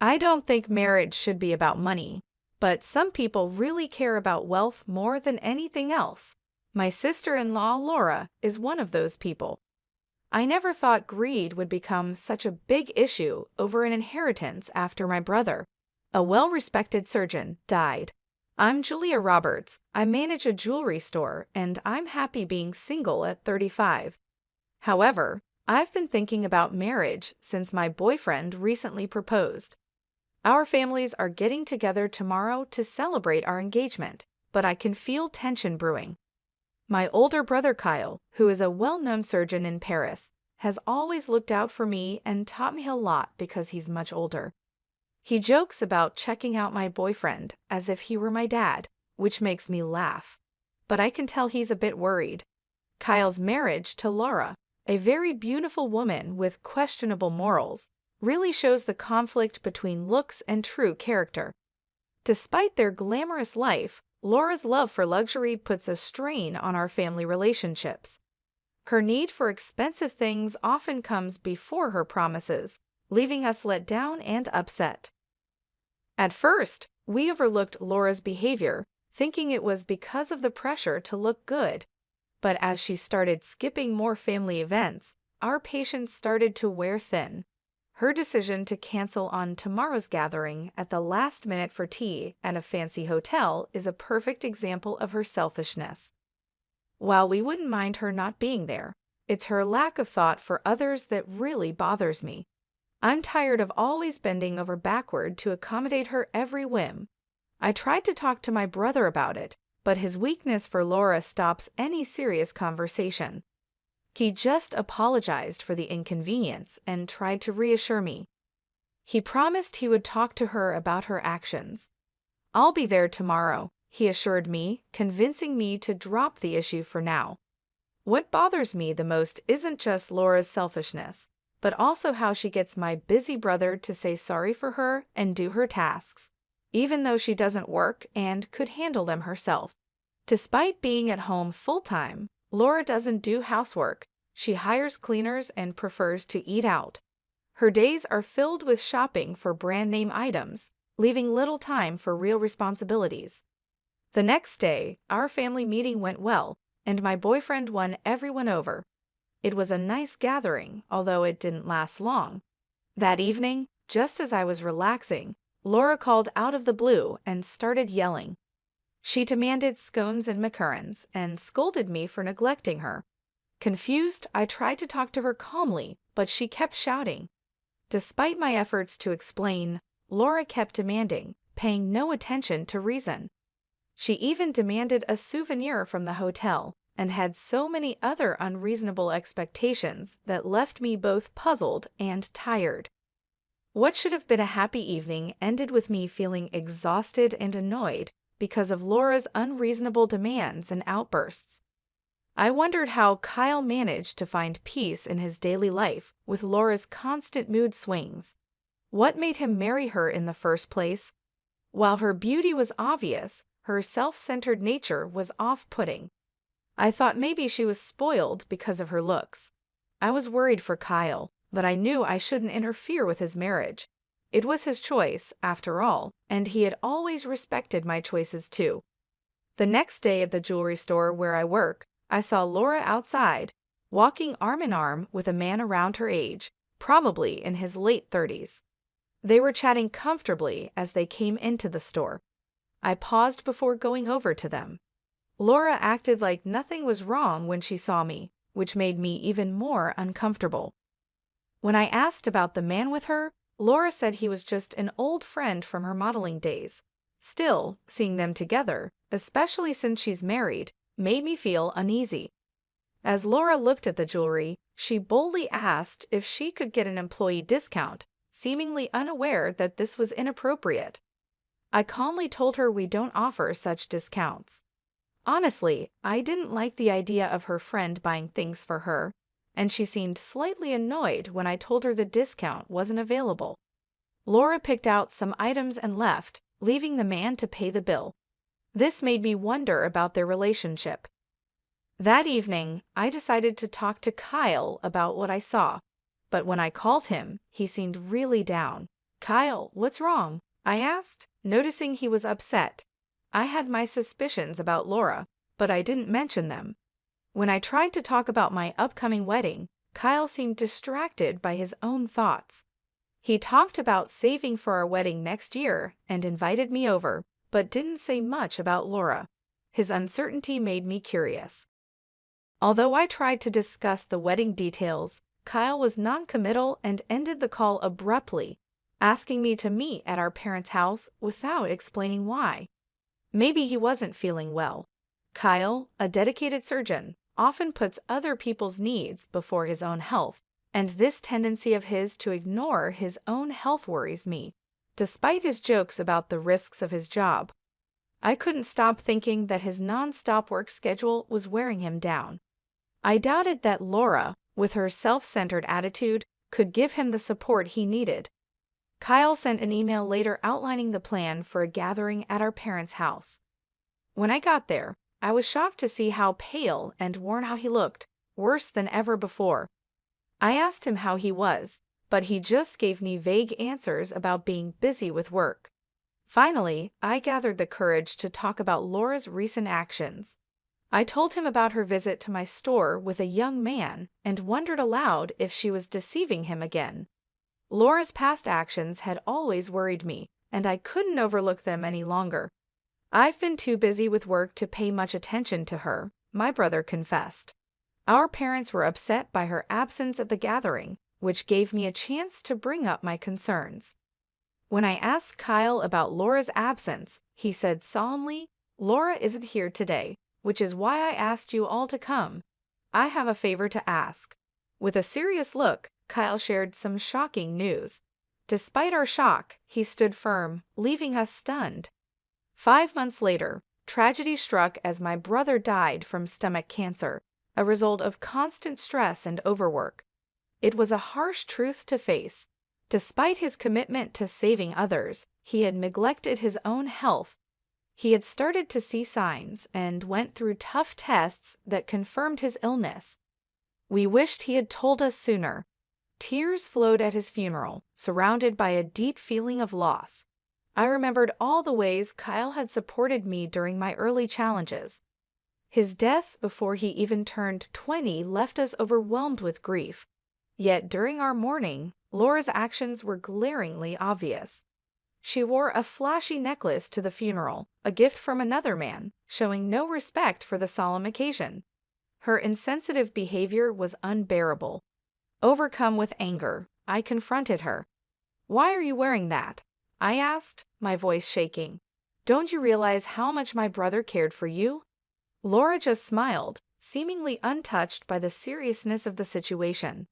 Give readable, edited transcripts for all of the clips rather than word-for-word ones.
I don't think marriage should be about money, but some people really care about wealth more than anything else. My sister-in-law, Laura, is one of those people. I never thought greed would become such a big issue over an inheritance after my brother, a well-respected surgeon, died. I'm Julia Roberts. I manage a jewelry store, and I'm happy being single at 35. However, I've been thinking about marriage since my boyfriend recently proposed. Our families are getting together tomorrow to celebrate our engagement, but I can feel tension brewing. My older brother Kyle, who is a well-known surgeon in Paris, has always looked out for me and taught me a lot because he's much older. He jokes about checking out my boyfriend as if he were my dad, which makes me laugh. But I can tell he's a bit worried. Kyle's marriage to Laura, a very beautiful woman with questionable morals, really shows the conflict between looks and true character. Despite their glamorous life, Laura's love for luxury puts a strain on our family relationships. Her need for expensive things often comes before her promises, leaving us let down and upset. At first, we overlooked Laura's behavior, thinking it was because of the pressure to look good. But as she started skipping more family events, our patience started to wear thin. Her decision to cancel on tomorrow's gathering at the last minute for tea at a fancy hotel is a perfect example of her selfishness. While we wouldn't mind her not being there, it's her lack of thought for others that really bothers me. I'm tired of always bending over backward to accommodate her every whim. I tried to talk to my brother about it, but his weakness for Laura stops any serious conversation. He just apologized for the inconvenience and tried to reassure me. He promised he would talk to her about her actions. I'll be there tomorrow, he assured me, convincing me to drop the issue for now. What bothers me the most isn't just Laura's selfishness, but also how she gets my busy brother to say sorry for her and do her tasks, even though she doesn't work and could handle them herself. Despite being at home full-time, Laura doesn't do housework. She hires cleaners and prefers to eat out. Her days are filled with shopping for brand-name items, leaving little time for real responsibilities. The next day, our family meeting went well, and my boyfriend won everyone over. It was a nice gathering, although it didn't last long. That evening, just as I was relaxing, Laura called out of the blue and started yelling. She demanded scones and macarons and scolded me for neglecting her. Confused, I tried to talk to her calmly, but she kept shouting. Despite my efforts to explain, Laura kept demanding, paying no attention to reason. She even demanded a souvenir from the hotel and had so many other unreasonable expectations that left me both puzzled and tired. What should have been a happy evening ended with me feeling exhausted and annoyed because of Laura's unreasonable demands and outbursts. I wondered how Kyle managed to find peace in his daily life with Laura's constant mood swings. What made him marry her in the first place? While her beauty was obvious, her self-centered nature was off-putting. I thought maybe she was spoiled because of her looks. I was worried for Kyle, but I knew I shouldn't interfere with his marriage. It was his choice, after all, and he had always respected my choices too. The next day at the jewelry store where I work, I saw Laura outside, walking arm in arm with a man around her age, probably in his late 30s. They were chatting comfortably as they came into the store. I paused before going over to them. Laura acted like nothing was wrong when she saw me, which made me even more uncomfortable. When I asked about the man with her, Laura said he was just an old friend from her modeling days. Still, seeing them together, especially since she's married, made me feel uneasy. As Laura looked at the jewelry, she boldly asked if she could get an employee discount, seemingly unaware that this was inappropriate. I calmly told her we don't offer such discounts. Honestly, I didn't like the idea of her friend buying things for her, and she seemed slightly annoyed when I told her the discount wasn't available. Laura picked out some items and left, leaving the man to pay the bill. This made me wonder about their relationship. That evening, I decided to talk to Kyle about what I saw, but when I called him, he seemed really down. Kyle, what's wrong? I asked, noticing he was upset. I had my suspicions about Laura, but I didn't mention them. When I tried to talk about my upcoming wedding, Kyle seemed distracted by his own thoughts. He talked about saving for our wedding next year and invited me over, but didn't say much about Laura. His uncertainty made me curious. Although I tried to discuss the wedding details, Kyle was non-committal and ended the call abruptly, asking me to meet at our parents' house without explaining why. Maybe he wasn't feeling well. Kyle, a dedicated surgeon, often puts other people's needs before his own health, and this tendency of his to ignore his own health worries me, despite his jokes about the risks of his job. I couldn't stop thinking that his non-stop work schedule was wearing him down. I doubted that Laura, with her self-centered attitude, could give him the support he needed. Kyle sent an email later outlining the plan for a gathering at our parents' house. When I got there, I was shocked to see how pale and worn out he looked, worse than ever before. I asked him how he was, but he just gave me vague answers about being busy with work. Finally, I gathered the courage to talk about Laura's recent actions. I told him about her visit to my store with a young man and wondered aloud if she was deceiving him again. Laura's past actions had always worried me, and I couldn't overlook them any longer. I've been too busy with work to pay much attention to her, my brother confessed. Our parents were upset by her absence at the gathering, which gave me a chance to bring up my concerns. When I asked Kyle about Laura's absence, he said solemnly, "Laura isn't here today, which is why I asked you all to come. I have a favor to ask." With a serious look, Kyle shared some shocking news. Despite our shock, he stood firm, leaving us stunned. 5 months later, tragedy struck as my brother died from stomach cancer, a result of constant stress and overwork. It was a harsh truth to face. Despite his commitment to saving others, he had neglected his own health. He had started to see signs and went through tough tests that confirmed his illness. We wished he had told us sooner. Tears flowed at his funeral, surrounded by a deep feeling of loss. I remembered all the ways Kyle had supported me during my early challenges. His death before he even turned 20 left us overwhelmed with grief. Yet during our mourning, Laura's actions were glaringly obvious. She wore a flashy necklace to the funeral, a gift from another man, showing no respect for the solemn occasion. Her insensitive behavior was unbearable. Overcome with anger, I confronted her. "Why are you wearing that?" I asked, my voice shaking. "Don't you realize how much my brother cared for you?" Laura just smiled, seemingly untouched by the seriousness of the situation.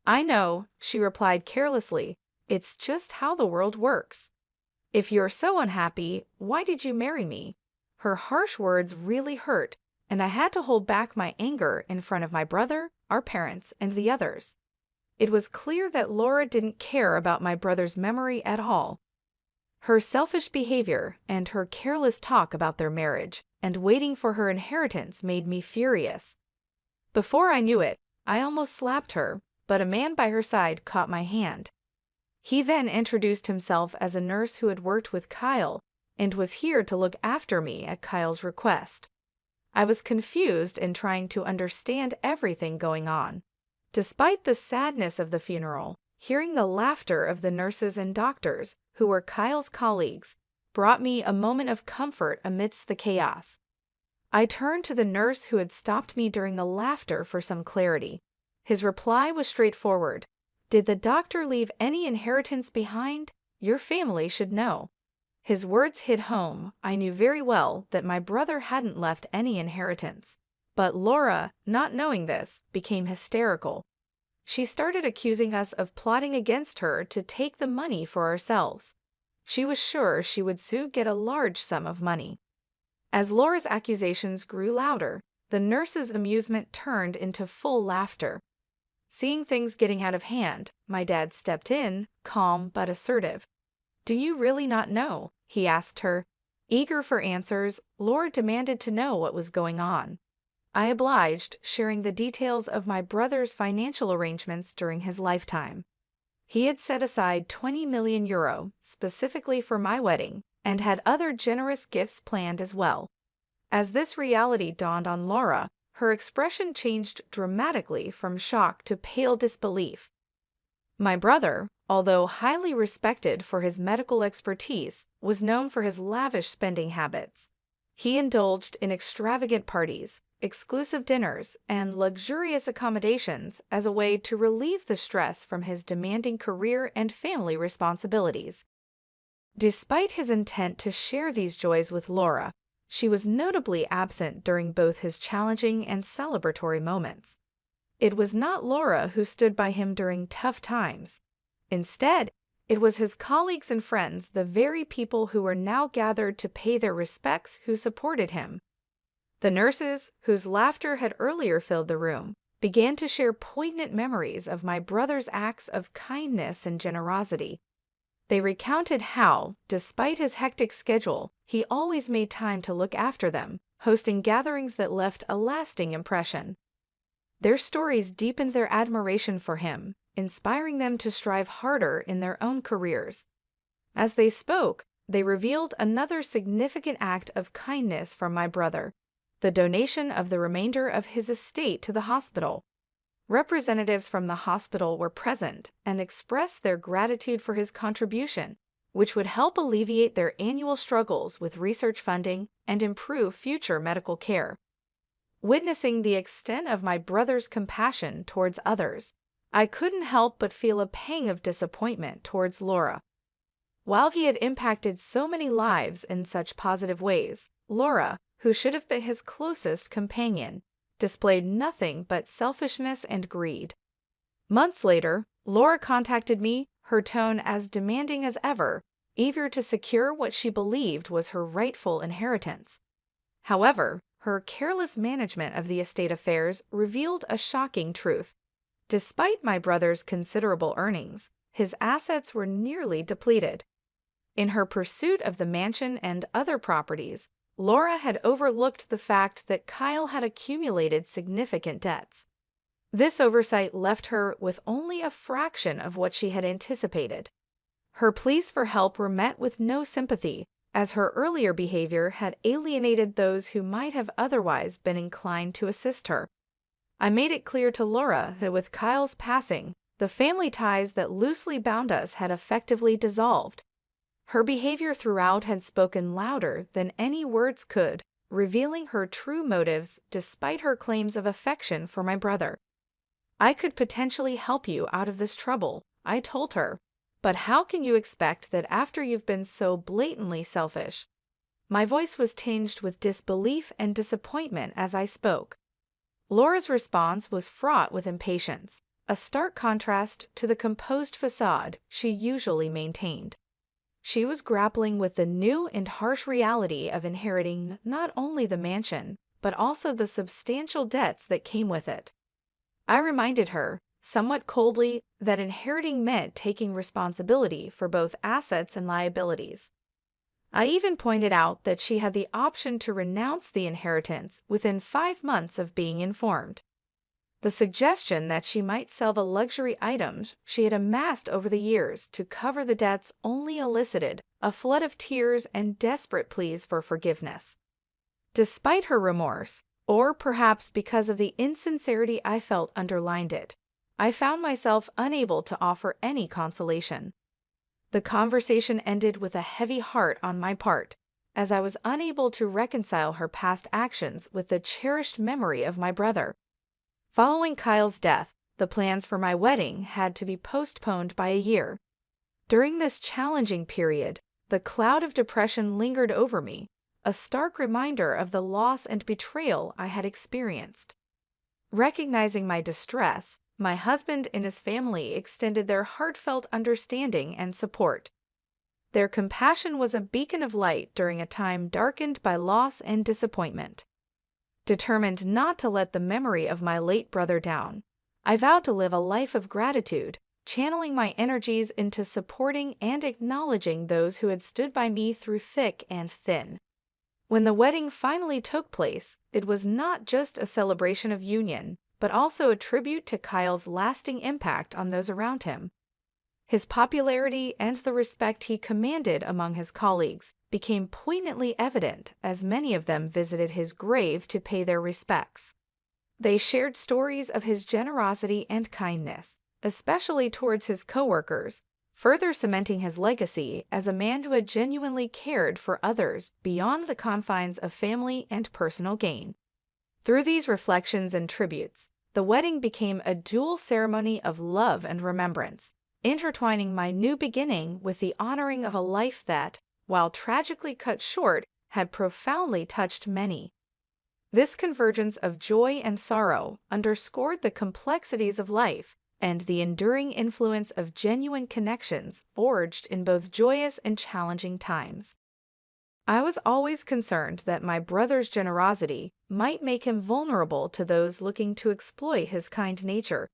"I know," she replied carelessly. "It's just how the world works. If you're so unhappy, why did you marry me?" Her harsh words really hurt, and I had to hold back my anger in front of my brother, our parents, and the others. It was clear that Laura didn't care about my brother's memory at all. Her selfish behavior and her careless talk about their marriage and waiting for her inheritance made me furious. Before I knew it, I almost slapped her, but a man by her side caught my hand. He then introduced himself as a nurse who had worked with Kyle and was here to look after me at Kyle's request. I was confused and trying to understand everything going on. Despite the sadness of the funeral, hearing the laughter of the nurses and doctors, who were Kyle's colleagues, brought me a moment of comfort amidst the chaos. I turned to the nurse who had stopped me during the laughter for some clarity. His reply was straightforward. "Did the doctor leave any inheritance behind? Your family should know." His words hit home. I knew very well that my brother hadn't left any inheritance. But Laura, not knowing this, became hysterical. She started accusing us of plotting against her to take the money for ourselves. She was sure she would soon get a large sum of money. As Laura's accusations grew louder, the nurse's amusement turned into full laughter. Seeing things getting out of hand, my dad stepped in, calm but assertive. "Do you really not know?" he asked her. Eager for answers, Laura demanded to know what was going on. I obliged, sharing the details of my brother's financial arrangements during his lifetime. He had set aside €20 million specifically for my wedding and had other generous gifts planned as well. As this reality dawned on Laura, her expression changed dramatically from shock to pale disbelief. My brother, although highly respected for his medical expertise, was known for his lavish spending habits. He indulged in extravagant parties, exclusive dinners, and luxurious accommodations as a way to relieve the stress from his demanding career and family responsibilities. Despite his intent to share these joys with Laura, she was notably absent during both his challenging and celebratory moments. It was not Laura who stood by him during tough times. Instead, it was his colleagues and friends, the very people who were now gathered to pay their respects, who supported him. The nurses, whose laughter had earlier filled the room, began to share poignant memories of my brother's acts of kindness and generosity. They recounted how, despite his hectic schedule, he always made time to look after them, hosting gatherings that left a lasting impression. Their stories deepened their admiration for him, inspiring them to strive harder in their own careers. As they spoke, they revealed another significant act of kindness from my brother: the donation of the remainder of his estate to the hospital. Representatives from the hospital were present and expressed their gratitude for his contribution, which would help alleviate their annual struggles with research funding and improve future medical care. Witnessing the extent of my brother's compassion towards others, I couldn't help but feel a pang of disappointment towards Laura. While he had impacted so many lives in such positive ways, Laura, who should have been his closest companion, displayed nothing but selfishness and greed. Months later, Laura contacted me, her tone as demanding as ever, eager to secure what she believed was her rightful inheritance. However, her careless management of the estate affairs revealed a shocking truth. Despite my brother's considerable earnings, his assets were nearly depleted. In her pursuit of the mansion and other properties, Laura had overlooked the fact that Kyle had accumulated significant debts. This oversight left her with only a fraction of what she had anticipated. Her pleas for help were met with no sympathy, as her earlier behavior had alienated those who might have otherwise been inclined to assist her. I made it clear to Laura that with Kyle's passing, the family ties that loosely bound us had effectively dissolved. Her behavior throughout had spoken louder than any words could, revealing her true motives despite her claims of affection for my brother. "I could potentially help you out of this trouble," I told her, "but how can you expect that after you've been so blatantly selfish?" My voice was tinged with disbelief and disappointment as I spoke. Laura's response was fraught with impatience, a stark contrast to the composed facade she usually maintained. She was grappling with the new and harsh reality of inheriting not only the mansion, but also the substantial debts that came with it. I reminded her, somewhat coldly, that inheriting meant taking responsibility for both assets and liabilities. I even pointed out that she had the option to renounce the inheritance within 5 months of being informed. The suggestion that she might sell the luxury items she had amassed over the years to cover the debts only elicited a flood of tears and desperate pleas for forgiveness. Despite her remorse, or perhaps because of the insincerity I felt underlined it, I found myself unable to offer any consolation. The conversation ended with a heavy heart on my part, as I was unable to reconcile her past actions with the cherished memory of my brother. Following Kyle's death, the plans for my wedding had to be postponed by a year. During this challenging period, the cloud of depression lingered over me, a stark reminder of the loss and betrayal I had experienced. Recognizing my distress, my husband and his family extended their heartfelt understanding and support. Their compassion was a beacon of light during a time darkened by loss and disappointment. Determined not to let the memory of my late brother down, I vowed to live a life of gratitude, channeling my energies into supporting and acknowledging those who had stood by me through thick and thin. When the wedding finally took place, it was not just a celebration of union, but also a tribute to Kyle's lasting impact on those around him. His popularity and the respect he commanded among his colleagues became poignantly evident as many of them visited his grave to pay their respects. They shared stories of his generosity and kindness, especially towards his coworkers, further cementing his legacy as a man who had genuinely cared for others beyond the confines of family and personal gain. Through these reflections and tributes, the wedding became a dual ceremony of love and remembrance, intertwining my new beginning with the honoring of a life that, while tragically cut short, had profoundly touched many. This convergence of joy and sorrow underscored the complexities of life and the enduring influence of genuine connections forged in both joyous and challenging times. I was always concerned that my brother's generosity might make him vulnerable to those looking to exploit his kind nature.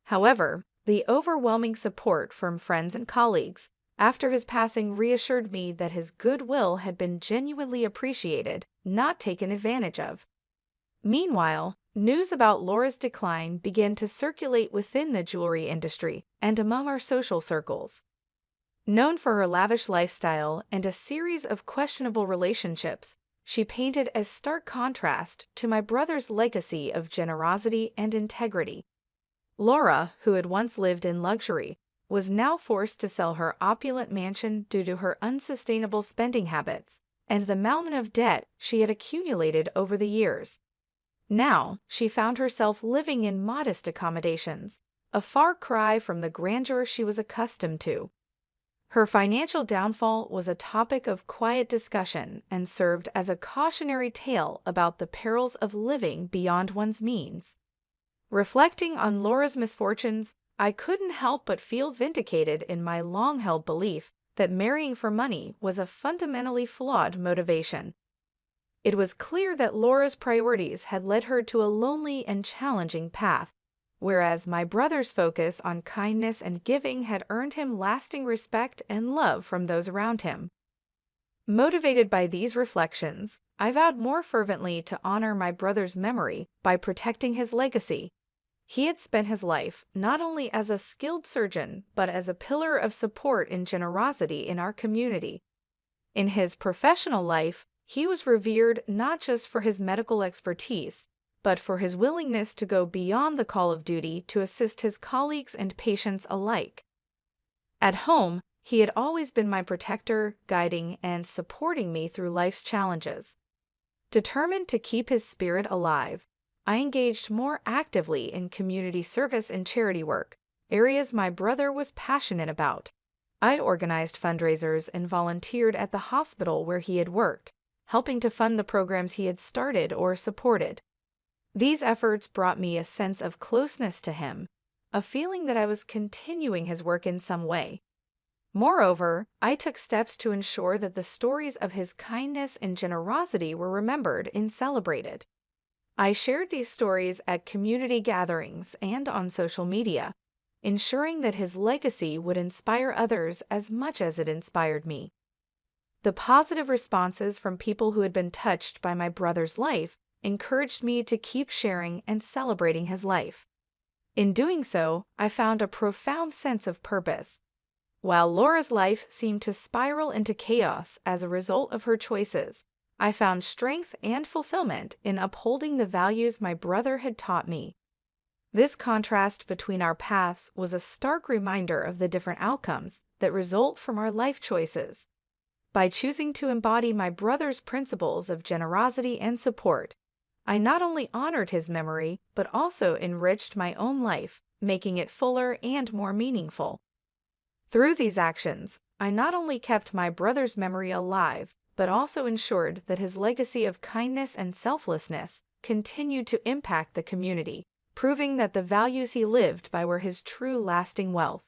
However, the overwhelming support from friends and colleagues after his passing reassured me that his goodwill had been genuinely appreciated, not taken advantage of. Meanwhile, news about Laura's decline began to circulate within the jewelry industry and among our social circles. Known for her lavish lifestyle and a series of questionable relationships, she painted a stark contrast to my brother's legacy of generosity and integrity. Laura, who had once lived in luxury, was now forced to sell her opulent mansion due to her unsustainable spending habits and the mountain of debt she had accumulated over the years. Now, she found herself living in modest accommodations, a far cry from the grandeur she was accustomed to. Her financial downfall was a topic of quiet discussion and served as a cautionary tale about the perils of living beyond one's means. Reflecting on Laura's misfortunes, I couldn't help but feel vindicated in my long-held belief that marrying for money was a fundamentally flawed motivation. It was clear that Laura's priorities had led her to a lonely and challenging path, whereas my brother's focus on kindness and giving had earned him lasting respect and love from those around him. Motivated by these reflections, I vowed more fervently to honor my brother's memory by protecting his legacy. He had spent his life not only as a skilled surgeon, but as a pillar of support and generosity in our community. In his professional life, he was revered not just for his medical expertise, but for his willingness to go beyond the call of duty to assist his colleagues and patients alike. At home, he had always been my protector, guiding and supporting me through life's challenges. Determined to keep his spirit alive, I engaged more actively in community service and charity work, areas my brother was passionate about. I organized fundraisers and volunteered at the hospital where he had worked, helping to fund the programs he had started or supported. These efforts brought me a sense of closeness to him, a feeling that I was continuing his work in some way. Moreover, I took steps to ensure that the stories of his kindness and generosity were remembered and celebrated. I shared these stories at community gatherings and on social media, ensuring that his legacy would inspire others as much as it inspired me. The positive responses from people who had been touched by my brother's life encouraged me to keep sharing and celebrating his life. In doing so, I found a profound sense of purpose. While Laura's life seemed to spiral into chaos as a result of her choices, I found strength and fulfillment in upholding the values my brother had taught me. This contrast between our paths was a stark reminder of the different outcomes that result from our life choices. By choosing to embody my brother's principles of generosity and support, I not only honored his memory, but also enriched my own life, making it fuller and more meaningful. Through these actions, I not only kept my brother's memory alive, but also ensured that his legacy of kindness and selflessness continued to impact the community, proving that the values he lived by were his true lasting wealth.